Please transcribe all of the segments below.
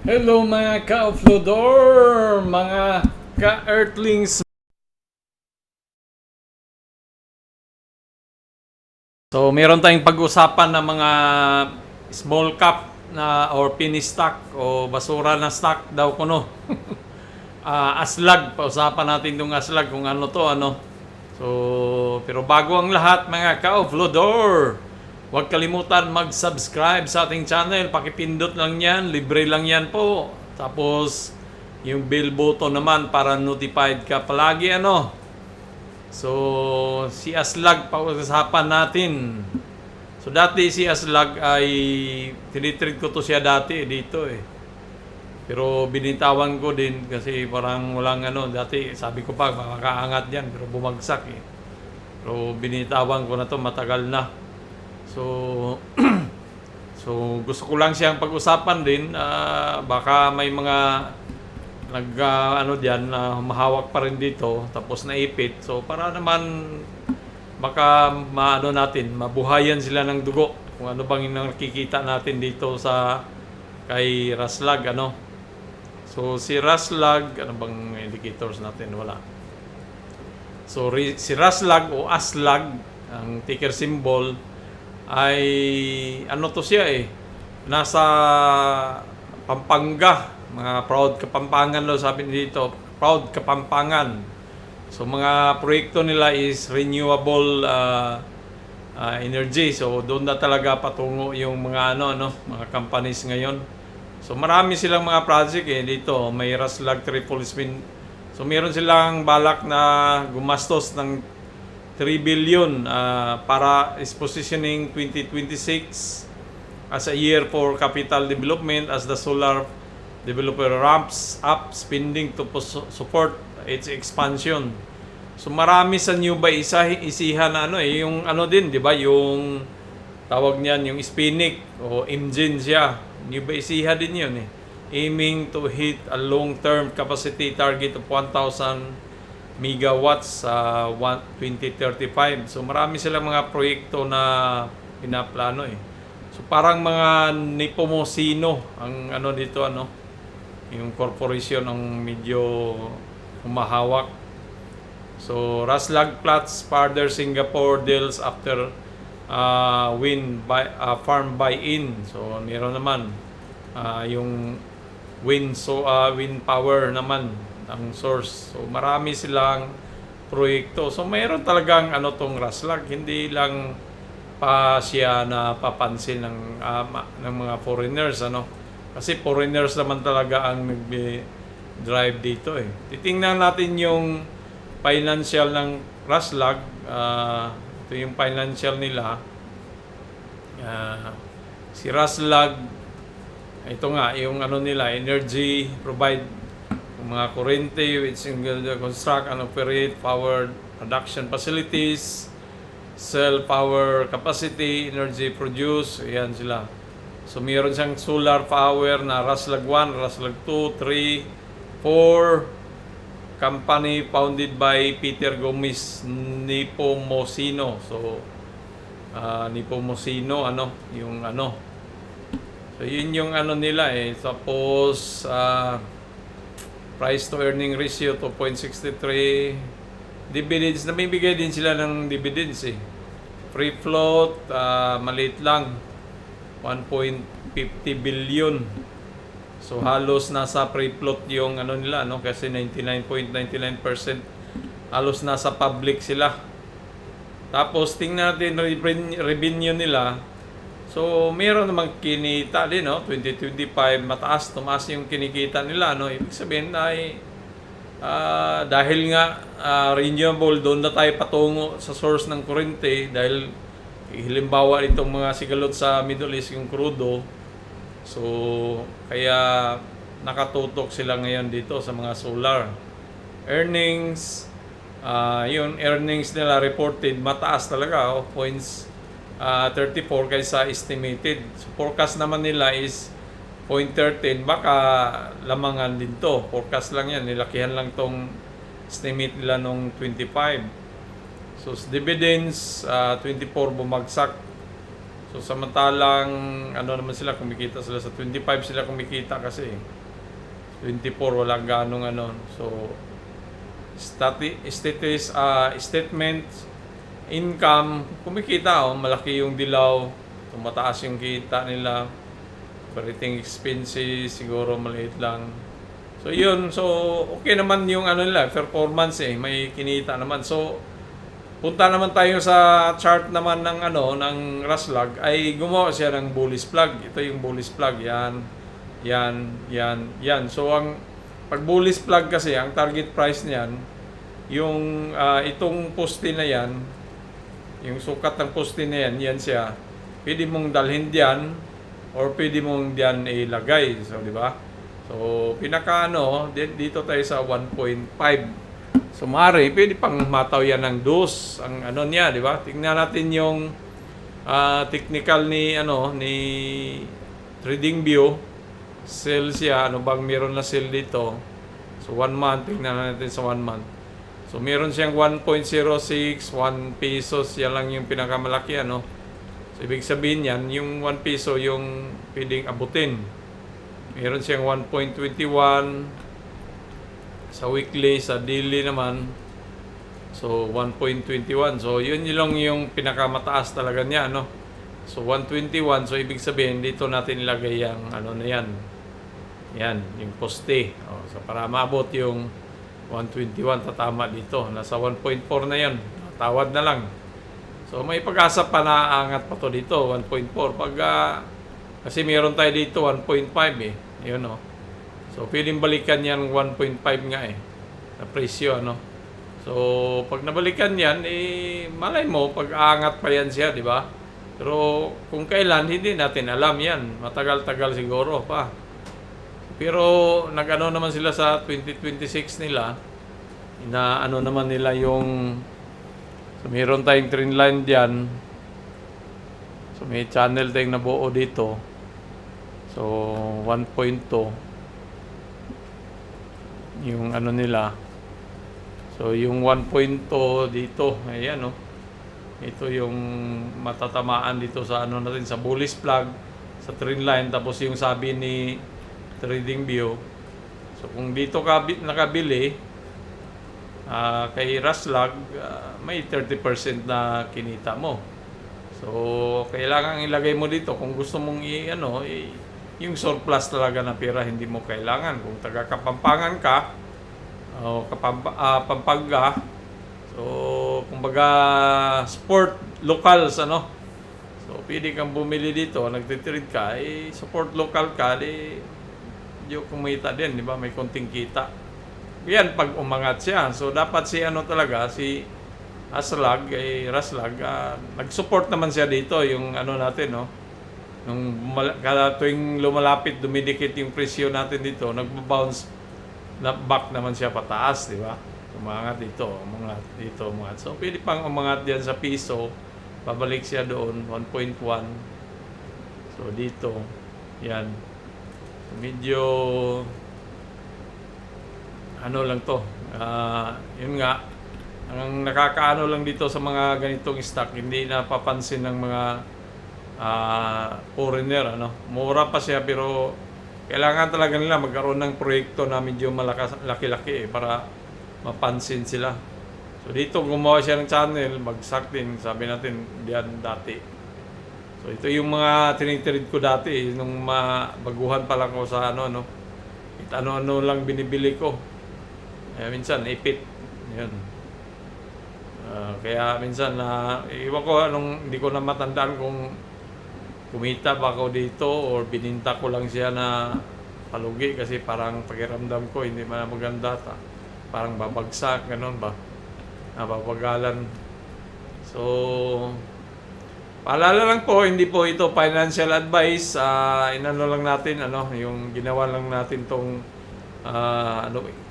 Hello mga ka-offloader, mga ka-earthlings. So meron tayong pag-usapan ng mga small cap na or penny stock o basura na stock daw kuno. Aslag, pausapan natin itong aslag kung ano to ano. So pero bago ang lahat mga ka-offloader, huwag kalimutan mag-subscribe sa ating channel. Pakipindot lang yan, libre lang yan po. Tapos yung bell button naman para notified ka palagi ano. So, si Aslag, pag-usapan natin. So, dati si Aslag ay, tinitreat ko to siya dati dito eh. Pero binitawan ko din kasi parang walang ano. Dati, sabi ko pa, makakaangat yan, pero bumagsak eh. Pero binitawan ko na to, matagal na. So, so gusto ko lang siyang pag-usapan din. Baka may mga ano diyan na humahawak pa rin dito tapos naipit, so para naman baka maano natin, mabuhayan sila ng dugo kung ano bang yung nakikita natin dito sa kay Raslag ano. So si Raslag, ano bang indicators natin, wala. So si Raslag o Aslag, ang ticker symbol ay ano to siya eh, nasa Pampanga, mga proud Kapampangan daw sabi dito, proud Kapampangan. So mga proyekto nila is renewable energy. So doon na talaga patungo yung mga mga companies ngayon. So marami silang mga project eh dito, may Raslag Triple Spin. So meron silang balak na gumastos ng 3 billion para is positioning 2026 as a year for capital development as the solar developer ramps up spending to support its expansion. So marami sa new by isihan na yung din, 'di ba? Yung tawag niyan, yung Spinnic o engine siya. New by isiha din 'yun eh. Aiming to hit a long-term capacity target of 1,000 megawatts sa 2035. So marami silang mga proyekto na pinaplano eh. So parang mga Nipomosino ang dito yung corporation ang medyo humahawak. So Raslag plots further Singapore deals after farm buy-in. So meron naman yung wind power naman ang source. So marami silang proyekto. So mayroon talagang tong Raslag, hindi lang pa siya na papansin ng mga foreigners kasi foreigners naman talaga ang nag-drive dito eh. Titingnan natin yung financial ng Raslag. Ito yung financial nila. Si Raslag, ito nga yung nila, energy provide mga kurente which construct and operate power production facilities, sell power capacity, energy produce, ayan sila. So mayroon siyang solar power na Raslag 1, Raslag 2, 3, 4, company founded by Peter Gomez Nipomosino. So Nipomosino yung So yun yung nila eh. Tapos price to earning ratio 2.63. Dividends, namibigay din sila ng dividends eh. Free float, maliit lang, 1.50 billion. So halos nasa free float yung nila kasi 99.99% halos nasa public sila. Tapos tingnan natin revenue nila. So meron namang kinita din 2025 mataas, tumaas yung kinikita nila Ibig sabihin ay dahil nga renewable, doon na tayo patungo sa source ng kuryente dahil halimbawa itong mga sigalot sa Middle East yung crudo. So kaya nakatutok sila ngayon dito sa mga solar earnings. Yung earnings nila reported mataas talaga 34 kaysa estimated. So forecast naman nila is 0.13, baka lamangan din to. Forecast lang yan, nilakihan lang tong estimate nila nung 25. So dividends 24 bumagsak. So samantalang ano naman sila, kumikita sila sa 25 sila kumikita kasi 24 walang ganong ano. So statement income, kumikita malaki yung dilaw, tumataas yung kita nila. Operating expenses siguro maliit lang. So yun, so okay naman yung ano nila, performance may kinita naman. So punta naman tayo sa chart naman ng ano ng Raslag, ay gumawa siya ng bullish plug. Ito yung bullish plug, yan. So ang pag bullish plug kasi ang target price niyan yung itong poste na yan, yung sukat ng poste na yan siya. Pwede mong dalhin diyan or pwede mong diyan ilagay. So di ba? So pinaka dito tayo sa 1.5. So maaari, pwede pang mataw yan ng dos ang ano niya, di ba? Tingnan natin yung technical ni TradingView. Sell siya, ano bang meron na sell dito? So 1 month, tingnan natin sa 1 month. So meron siyang 1.06, 1 pesos, yan lang yung pinakamalaki So ibig sabihin yan, yung 1 peso yung pwedeng abutin. Meron siyang 1.21 sa weekly, sa daily naman. So 1.21. So yun lang yung pinakamataas talaga niya, So 121, so ibig sabihin dito natin ilagay yung na yan. Yan, yung poste. So para maabot yung 121 tatama dito. Nasa 1.4 na yan. Tawad na lang. So may pag-asa pa na angat pa to dito, 1.4. Pag kasi meron tayo dito 1.5 Yun So pwedeng balikan yan 1.5 nga na presyo So pag nabalikan yan malay mo pag aangat pa yan siya, di ba? Pero kung kailan hindi natin alam yan. Matagal-tagal siguro pa. Pero nag-ano naman sila sa 2026 nila. Na naman nila yung so, meron tayong trend line diyan. So may channel tayong nabuo dito. So 1.2 yung nila. So yung 1.2 dito, ayan Ito yung matatamaan dito sa natin sa bullish plug sa trend line, tapos yung sabi ni TradingView. So kung dito ka nakabili kay Raslag, may 30% na kinita mo. So kailangan ilagay mo dito kung gusto mong yung surplus talaga na pera, hindi mo kailangan. Kung taga Kapampangan ka o Pampanga, so kumbaga sport locals so pwede kang bumili dito, nagtitrade ka, support local ka, yung kumita din, di ba? May konting kita. Yan pag umangat siya. So dapat si talaga si Raslag, nag-support naman siya dito yung natin nung tuwing lumalapit, dumidikit yung presyo natin dito, nagbo-bounce na back naman siya pataas, di ba? Umangat dito. So pwede pang umangat diyan sa piso, pabalik siya doon 1.1. So dito, yan. Medyo lang to. Yun nga, ang nakakaano lang dito sa mga ganitong stock, hindi napapansin ng mga foreigner, Mura pa siya, pero kailangan talaga nila magkaroon ng proyekto na medyo laki-laki para mapansin sila. So dito gumawa siya ng channel, bagsak din, sabi natin diyan dati. So ito yung mga tinitread ko dati nung baguhan pa lang ako sa ano lang binibili ko. Minsan ipit. Yun. Kaya minsan iwan ko hindi ko na matandaan kung kumita ba ako dito or bininta ko lang siya na palugi kasi parang pakiramdam ko hindi man maganda parang babagsak, ganun ba? Babagalan. So, paalala lang po, hindi po ito financial advice. Lang natin, yung ginawa lang natin tong,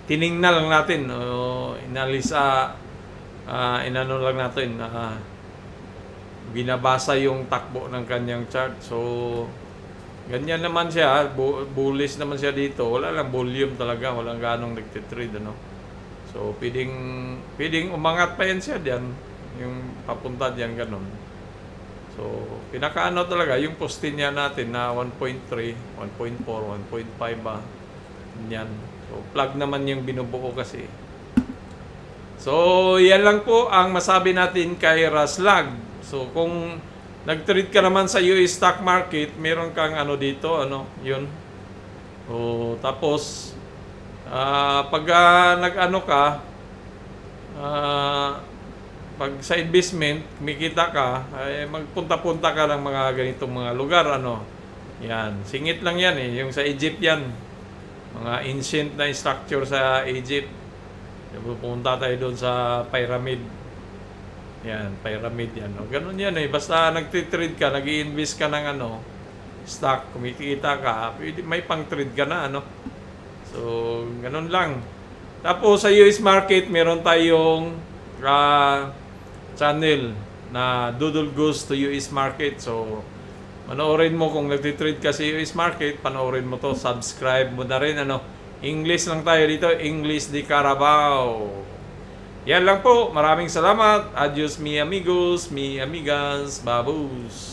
tiningnan lang natin, inalisa, lang natin, binabasa yung takbo ng kanyang chart. So, ganyan naman siya, bullish naman siya dito. Wala lang volume talaga, walang ganong nagtitrade, So, pwedeng umangat pa yan siya diyan, yung papunta diyan ganun. So, So, pinakaano talaga, yung postin niya natin na 1.3, 1.4, 1.5 ba. Yan. So, plug naman yung binubuo kasi. So, yan lang po ang masabi natin kay Raslag. So, kung nag-trade ka naman sa US stock market, meron kang ano dito, ano, yun. So, tapos, pag nag-ano ka, pag sa investment, kumikita ka, ay magpunta-punta ka ng mga ganitong mga lugar, ano. Yan, singit lang yan eh, yung sa Egypt yan. Mga ancient na structure sa Egypt. Pupunta tayo doon sa pyramid. Yan, pyramid yan. No? Ganun yan eh. Basta nagtitrade ka, nag-i-invest ka ng ano, stock, kumikita ka, pwede, may pang-trade ka na, ano. So, ganun lang. Tapos sa US market, meron tayong channel na Doodle Goes to US market. So, panoorin mo kung nagtitrade ka sa US market, panoorin mo to, subscribe mo na rin, ano. English lang tayo dito, English di Carabao. Yan lang po, maraming salamat. Adios mi amigos, mi amigas, babus.